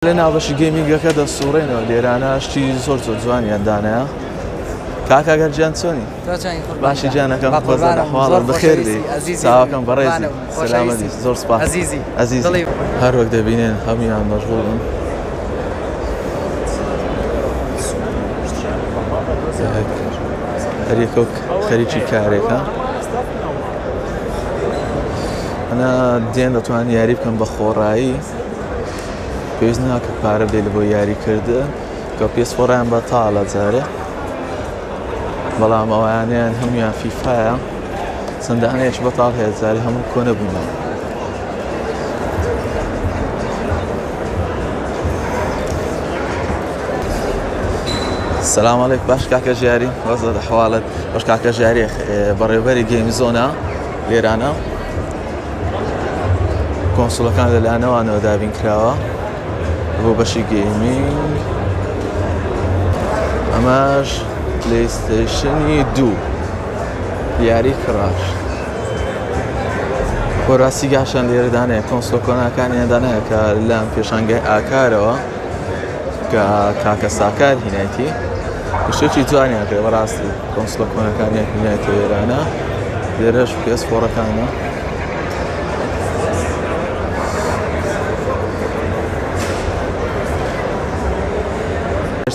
لە ناوبەشی گەیمینگەکە دەسوڕێنەوە لێرانە شتی زۆر جوانیان دانایە. کاکا گەرجیان چۆنی؟ باشی جانەکەم بەزانە حواڵت بەخێر بێ چاوەکەم بەڕێزی سەلامەتی زۆر سپاس عەزیزی هەر وەک دەبینێن هەمویان مەشغوڵن. هەر یەکەو خەریکی کارێکە ئەنا دێن دەتوانن یاری بکەن بە خۆڕایی پێویست ناکە پارە بێت بۆ یاریکردن کە PS4یان بەتاڵە جارێ بەڵام ئەوانیان هەمویان فیفایە چەندانەیەکی بەتاڵ هەیە جارێ هەموو کۆنە بوونەوە. سلام علیکم باش کاکە ژیاری وەزە حواڵەت باش کاکە ژیاری بەڕێوەبەری گەیم زۆنە لێرانە کۆنسۆڵەکان لەلایەنەوەوانەوە دابین کراوە بۆ بەشی گەیمینگ. ئەماش پلەیستەیشنی 2 یاری کڕاش بۆ ڕاستی گاشان لێرەدانەیە کۆنسۆڵ کۆناکانیان دانایە کە لەم پێشانگای ئاکارەوە کە کاکە ساکار هینایەتی شتێکی جوانیان کرد بەڕاستی کۆنسۆڵە کۆنەکانیان هینایەتەوە ئێرانە لێرەش PS4ەکانە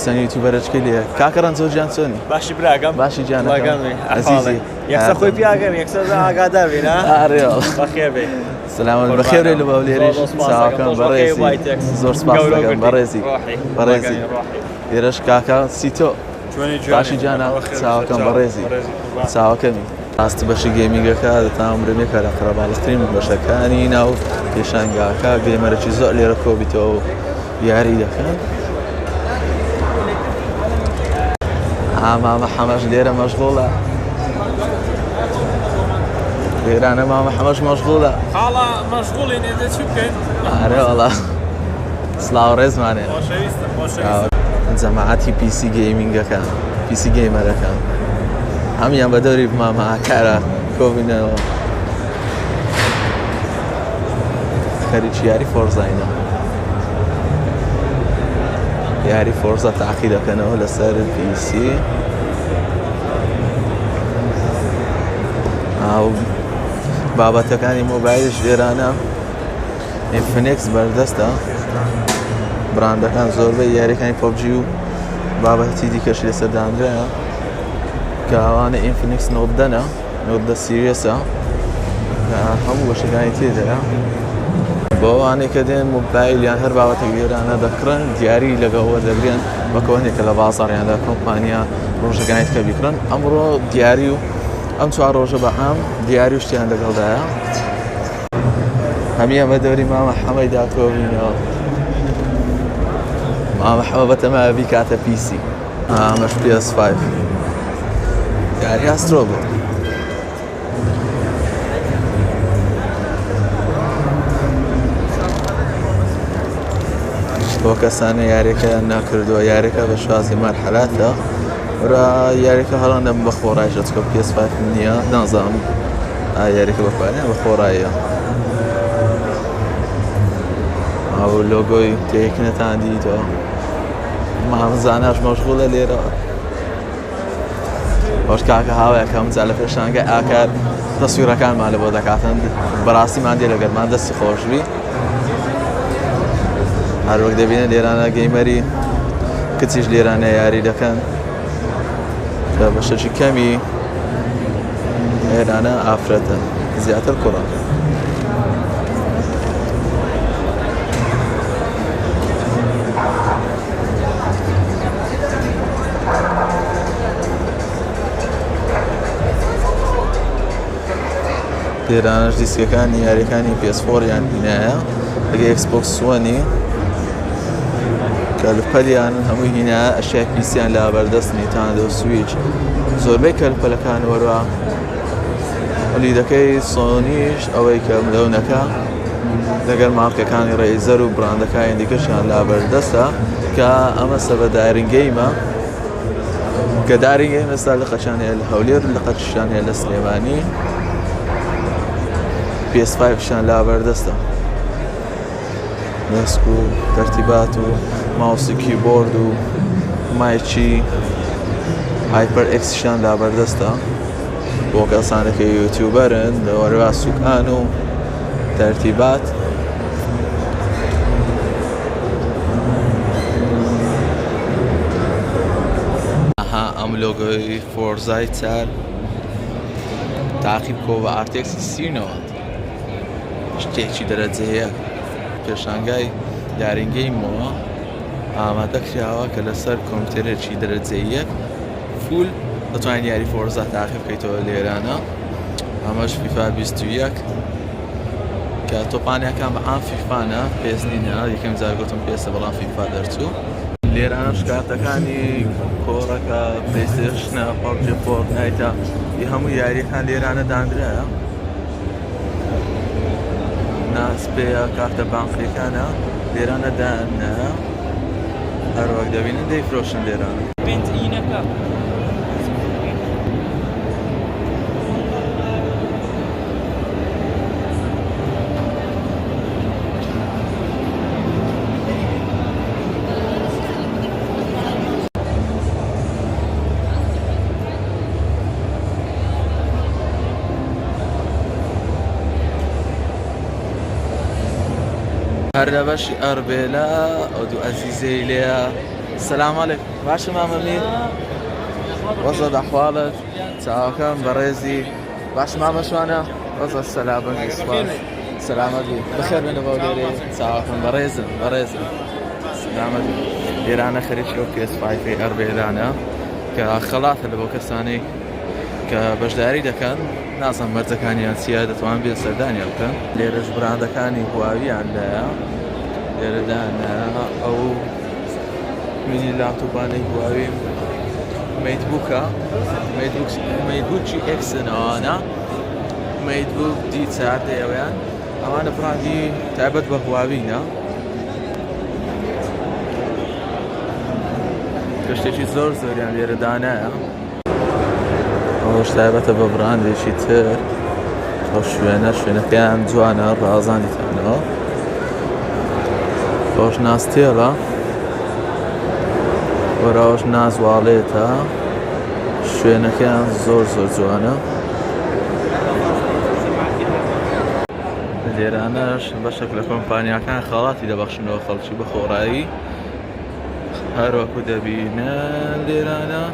سەنی یوتیوبەرەچکەی لێ کاکە ڕەنجۆرجیان چۆنی؟ باشی براگەم باشی جانەکەم عەزیزی یەکسەر خۆی پیاگەم یەکسەر ئاگادار بێ نا بەخێر بێ سلامت بەخێر بێ لە باو لێرەش چاوەکەم بەڕێزی زۆر سپاس دەکەم بەڕێزی لێرەش کاکە سیتۆ باشی جانە چاوەکەم بەڕێزی چاوەکەمی ڕاستی بەشی گەیمینگەکە دەتانبرێنێکە لە قەرەباڵغترین بەشەکانی ناو پێشانگاکە گەیمەرێکی زۆر لێرە کۆبیتەوە و یاری دەکەن. مامە حەمەش لێرە مەشغوڵە لێرانە مامە حەمەش مەشغوڵە حاڵە مەشغوڵین ئێدە چی بکەین؟ ئارێ وەڵا سڵاو ڕێزمانێ جەماعەتی PC گەیمینگەکە PC گەیمەرەکە هەمیان بە دەوری مامە ئاکارە کۆبینەوە خەریکی یاری فۆرزاینە یاری فۆرزا تاقی دەکەنەوە لەسەر PC بابەتەکانی مۆبایلش لێرانە ئینفینکس بەردەستە براندەکان زۆربەی یاریەکانی PUBG و بابەتی دیکەش لێسەر دانرایە کە ئەوانە ئینفینکس نۆتدەنە نۆتدە سیریەسە هەموو بەشەکانی تێدایە بۆ ئەوانەی کە دێن مۆبایلیان هەر بابەتێک لێرانە دەکڕن دیاری لەگەڵەوە دەگرێن بەکەوەنێکە لە بازاڕیان لە کۆمپانیا ڕۆژەکانیت کە بیکڕن ئەمڕۆ دیاری و ئەم چوار ڕۆژە بە ئەم دیاری و شتیان لەگەڵدایە هەمیان بە دەوری مامە حەمەی داکۆبینەوە مامە حەمە بەتەمایە بیکاتە PC ئەمەش PS5 یاری ئاسترۆ بوو بۆ کەسانە یاریەکەیان ناکردووە یاریەکە بە شوازی مەرحەلاتە وەرە یاریەکە هەڵاندەم بە خۆڕایشە چکە PS5 نییە نازانم یاریەکە بەپارێن بە خۆڕاییە ئەو لۆگۆی تێکنەتان دیتەوە مامزاناش مەشغوڵە لێرە بەش کاکە هاوایەکە هەمجا لە پێشانگای ئاکار تەسویرەکانمان لە بۆ دەکاتن بەڕاستیمان دێ لەگەرمان دەستی خۆشبی هەر وەک دەبینە لێرانە گەیمەری کچیش لێرانە یاری دەکەن کە بەشەکی کەمی لێرانە ئافرەتە زیاتر کوڕە لێرانەش دیسکەکانی یاریەکانی PS4 یان هینایە لەگە Xbox One کەلپەلیانن هەمووی هینایە ئەشیای پیسیان لا بەردەست نیتاندە و سویچ زۆربەی کەلپەلەکان وەرە لیدەکەی سۆنیش ئەوەی کە ملەونەکە لەگەر مارکەکانی ڕێیزەر و براندەکانی دیکەشیان لا بەردەستە کە ئەمە سەبە دارنگەیمە کە دارنگەیم ئێستا لە قەچانەیە لە هەولێر لە قەچشانەیە لە سلێمانی PS5 شان لا بەردەستە دەسک و تەرتیبات و ماوسی کیبۆرد و مایکی هایپەر ئێکسیشیان لابەردەستە بۆ کەسانێکی یوتیوبەرن لەوەرەوە سوکان و تەرتیبات ئەم لۆگۆی فۆرزای چار تاقیب کۆ بە ئارتێکسی 39 شتێکی دەرەجەیە پێشانگای یارینگەیمەوە ئامادەکراوە کە لەسەر کۆمپیوتەرێکی دەرەجەیە فول دەتوانین یاری فۆرزا تاقیب بکەیتەوە لێرانە ئەمەش فیفا 21 کە تۆپانیەکان بە ئام فیفانە پێس نینە یەکەم جار گوتم پێسە بەڵام فیفا دەرچوو لێرانە شکاتەکانی کۆڕەکە پلەیستێشنە پەبجی فۆرتنایتە هەموو یاریەکان لێرانە دانرایە ناسپێیە کارتە بانقیەکانە لێرانە دانایە هەروەک دەبینن دەیفرۆشن لێرانە بنزینەکە هەر لە بەشی ئەربێلا ئەو دوو ئەزیزەی لێە سەلام عەلەیکم باشە مامەمیر وەزە دەحواڵت چاوەکەم بەڕێزی باش مامە شوانە وەزە سەلامەتی سوپاس سەلامەتی بەخێر بێنە بەو لێرێ چاوەکەم بەڕێزم سەلامەتی لێرانە خەریکی ئەو PS5 ئەربێلانە کە خەڵاتە لە بۆ کەسانەی کە بەشداری دەکەن نازم مەرجەکانیان چیە دەتوان بێن سەردانیان بکەن لێرەش براندەکانی هواویان لایە لێرەدانە ئەو مینی لاپتۆپانەی هواوی مەیتبووکە مەیتبووکی ئێکسنەوانە مەیتبووک D4 ئەویان ئەوانە براندی تایبەت بە هواوینە کە شتێکی زۆر زۆریان لێرەدانایە ئەوش تایبەتە بە براندێکی تر ئەو شوێنەکەیان جوانە ڕازانیتانەوە ئەوش ناستێڵە وەراوەش نازواڵێتە شوێنەکەیان زۆر جوانە لێرانەش بەشێک لە کۆمپانیاکان خاڵاتی دەبەخشنەوە خەڵکی بە خۆڕایی هەروەکو دەبینە لێرانە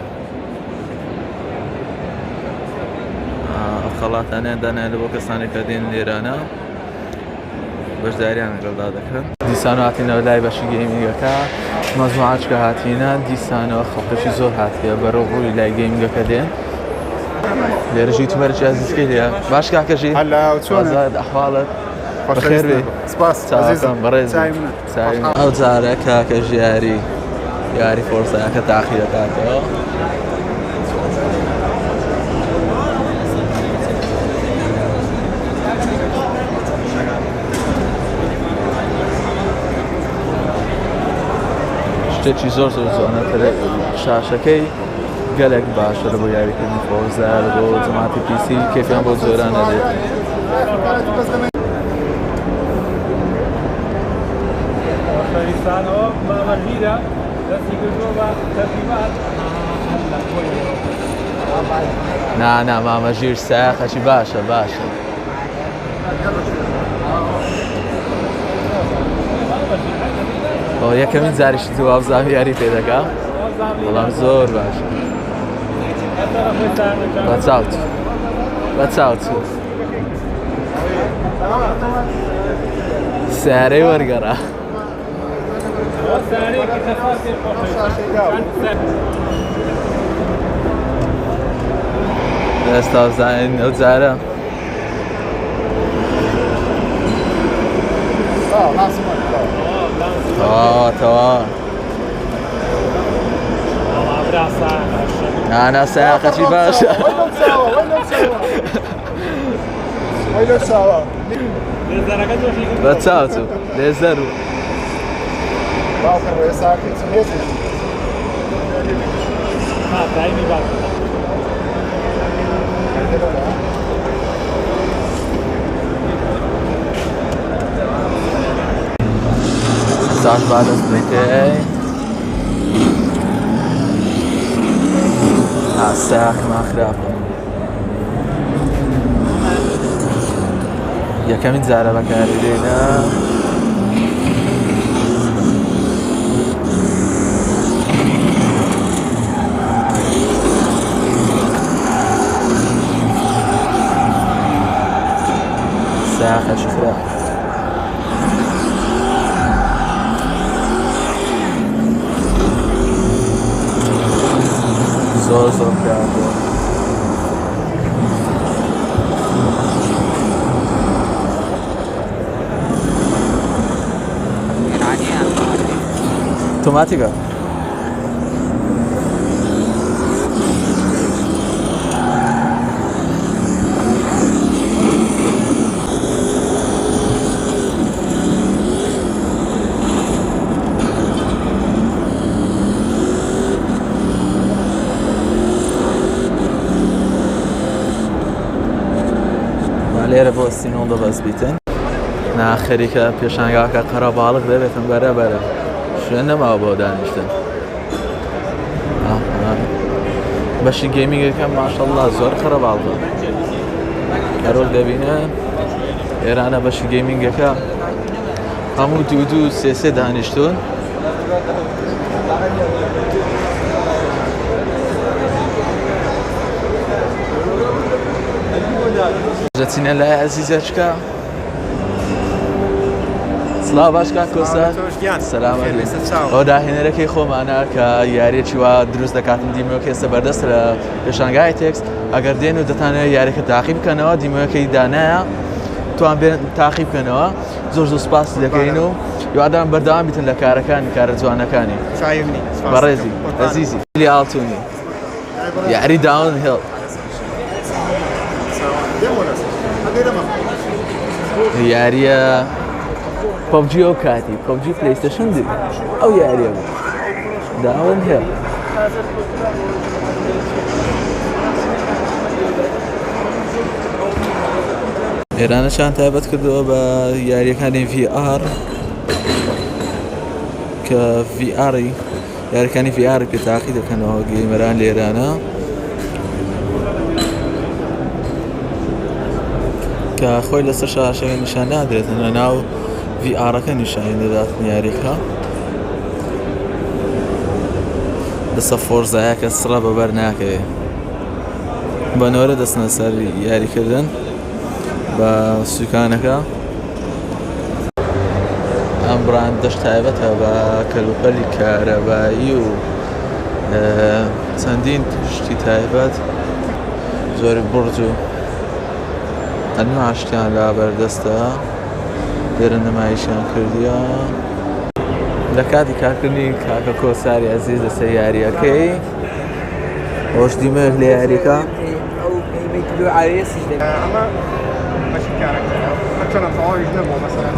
خەڵاتانیان دانایە لە بۆ کەسانێک کە دێن لێرانە بەشداریان لەگەڵدا دەکەن دیسان هاتینەوە لای بەشی گەیمینگەکە مەزموعاتکە هاتینە دیسانەوە خەڵکەشی زۆر هاتیە بەرەو ڕووی لای گەیمینگەکە دێن لێرەش یوتیوبەرێکی عەزیزکەی لێیە باش کاکەژی ئەحواڵت بەخێر بێ سپاس چاوەکەم بەڕێز ئەو جارە کاکەژ یاری فۆرزایەکە تاقی دەکاتەوە شتێکی زۆر جوانە شاشەکەی گەلێک باشە لە بۆ یاریکردنی فۆرزا لە بۆ جەماعەتی پیسی کێفیان بۆ زۆرانە دێت خەریسانەوە مامەرگیرە دەستی کردووە بە تەرتیبات نا مامەژیر سایقەکی باشە یەکەمین جاریشی تو وابزامی یاری پێ دەکەم بەڵام زۆر باشە بەچاوت سیارەی وەرگەڕا ئێستا زانین ئەو جارە تەوا نانا سایقەکی باشە بەچاوت لێزەر و ساعت بعد از بریکه ساق ما خراپە یەکەمین جارە بەکاری دێنا ساقەش خراپ زۆر خراپە اوتوماتیکە لێرە بۆ سینۆڵ دەبەست بیتن ناخەریکە پێشانگاکە قەرە باڵق دەبێتن بەرەبەرە شوێن نەماوە بۆ دانیشتن بەشی گەیمینگەکەم ماشەڵڵا زۆر قەرە باڵغە کەرۆل دەبینە ئێرانە بەشی گەیمینگەکە هەموو دوو سێ دانیشتون جەچینە لای عەزیزەچکە سڵاو باشکە کۆسە سەلامەتی ئەو داهێنەرەکەی خۆمانە کە یاریەکی وا دروست دەکاتن دیمەوەکە ئێستا بەردەست لە پێشانگای تێکس ئەگەر دێن و دەتانەوێت یاریەکە تاقیب بکەنەوە دیمەوەکەی دانایە توان بێن تاقیب بکەنەوە زۆر سوپاس دەکەین و هیوادارم بەردەوام بیتن لە کارەکانی کارە جوانەکانی بەڕێزی عەزیزی لی ئاڵتوونی یاری داون هێڵ یاریە پەبجی ئەو کاتی پەبجی پلەیستەشن دی ئەو یاریە بوو داون هێڵ ئێرانەشان تایبەت کردەوە بە یاریەکانی VR کە VRی یاریەکانی VR پێ تاقی دەکەنەوە گەیمەران لێرانە کە خۆی لەسەر شاشەکە نیشان نادرێتەوە ناو VRەکە نیشانی دەداتن یاریەکە لەسەر فۆرزایە کە سڕە بەبەر ناکەوێت بەنۆرە دەستنە سەر یاریکردن بە سوکانەکە ئەم براندەش تایبەتە بە کەلوپەلی کارەبایی و چەندین شتی تایبەت زۆری بورج و هەنوو شتیان لا بەردەستە لێرە نمایشیان کردیە لە کاتی کارکردنی کاکە کۆساری عەزیز لەسەر یاریەکەی ئەوەش دیمەیەک لە یاریەکە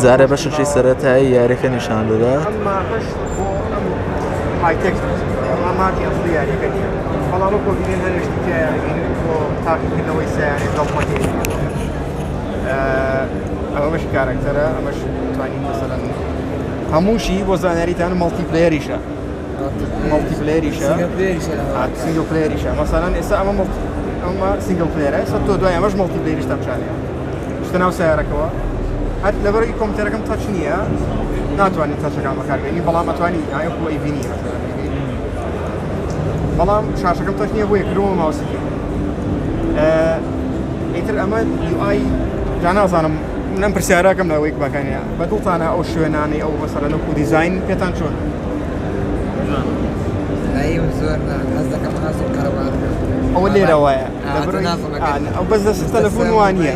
جارێ بەشی سەرەتایی یاریەکە نیشان دەدات بەڵام بۆ بینێن هەرشتی بۆ تاقیکردنەوەی سیارێک دڵمەتی ئەمەش کارکتەرە ئەمەش توانین مەسەلەن هەمووشی بۆ زانیاریتان مەڵتیپلەیەریشە سینگڵ پلەیەریشە مەسەلەن ئێستا ئەمە سینگڵ پلەیەرە ئێستا تۆ دوای ئەمەش مەڵتیپلەیەریش تەمشانەیە شتە ناو سیارەکەوە هەر لەبەرەوەی کۆمپیوتەرەکەم تەچ نییە ناتوانین تەچەکان بەکاربێنی بەڵام ئەتوانی ئایۆ ئەیبینی بەڵام شاشەکەم تەچ نییە بۆ یەکردەوە ماوسەکە ئیتر ئەمە UI جا نازانم نەم پرسیارەکەم لەوەی بەکانە بەدڵتانە ئەو شوێنانەی ئەو مەسەلەن و دیزاین پێتان چۆن ئەوە لێرە وایە ئەو بەس دەست تەلەفۆن وانە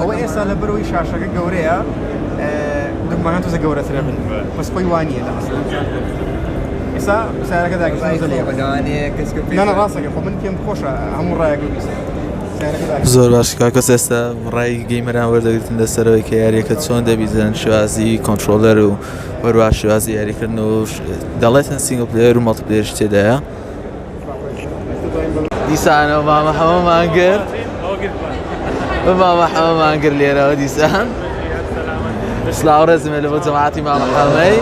ئەوە ئێستا لە بەرەوەی شاشەکە گەورەیە دەماهان تۆزە گەورەترە بن بەس خۆی وانە لە ئێستا سیارەکە داگەنە ڕاستەکە خۆ من پێم خۆشە هەموو ڕایەکە بیست زۆر باش کاکەس ئێستا ڕای گەیمەران وەردەگرتن لەسەرەوەی کە یاریەکە چۆن دەبیزن شوازی کۆنترۆلەر و وەروە شوازی یاریکردن و دەڵێتن سینگڵ پلەیەر و مەڵتیپلەیەرش تێدایە دیسانەوە مامە هەمەمان کرد مامە هەمەمان کرد لێرەوە دیسان سلااو ڕێزمێ لە بۆ جەماعەتی مامەقامەی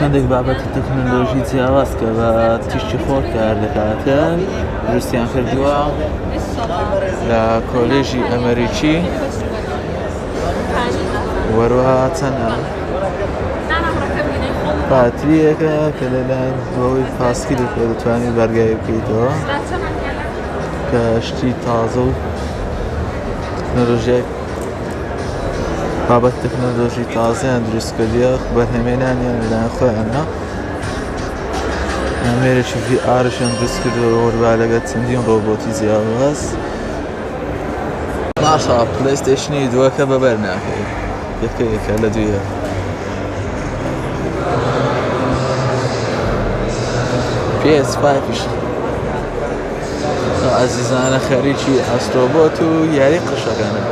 هەندێک بابەتی تەکنۆلۆژی جیاواز کە بە تیشتی خۆر کار دەکاتن دروستیان کردووە لە کۆلێژی ئەمریکی وەروەها چەندە باتریەکە کە لەلایەن بۆەوەی پاسکیلێکە دەتوانێت بەرگای بکەیتەوە کە شتی تازە و تەکنۆلۆژیای بابەت تەکنۆلۆژی تازەیان دروست کردووە بەرهەمهێنانیان لەلایەن خۆیانە ئەمێرێکی VRشیان دروست کردووە وەروە لەگەڵ چەندین ڕۆبۆتی جیاواز ماشا پلەیستێشنی دووەکە بەبەر ناکەی یەکەیەکە لە دوویە PS5ش عەزیزانە خەریکی ئەسترۆبۆت و یاری قشەکانە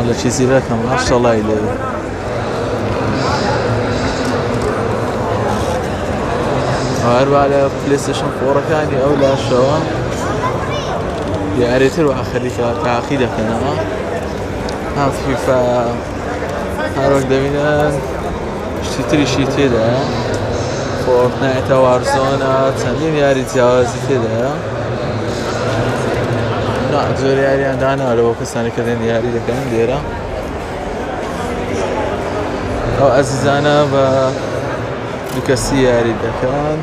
لە چیزی ڕێکم ماشەڵای لێ هەروە لە پلەیستێشن فۆڕەکانی ئەو لاشەوە یاریتر و ئاخەریکە تاقی دەکەنەوە هەم فیفا هەروەک دەبینن شتی تریشی تێدایە فۆرتنایتە وارزۆنە چەندین یاری جیاوازی تێدایە زۆر یاریان داناوە بۆ کەسانی کە دێن یاری دەکەن لێرە ئەو ئەزیزانە بە دووکەسی یاری دەکەن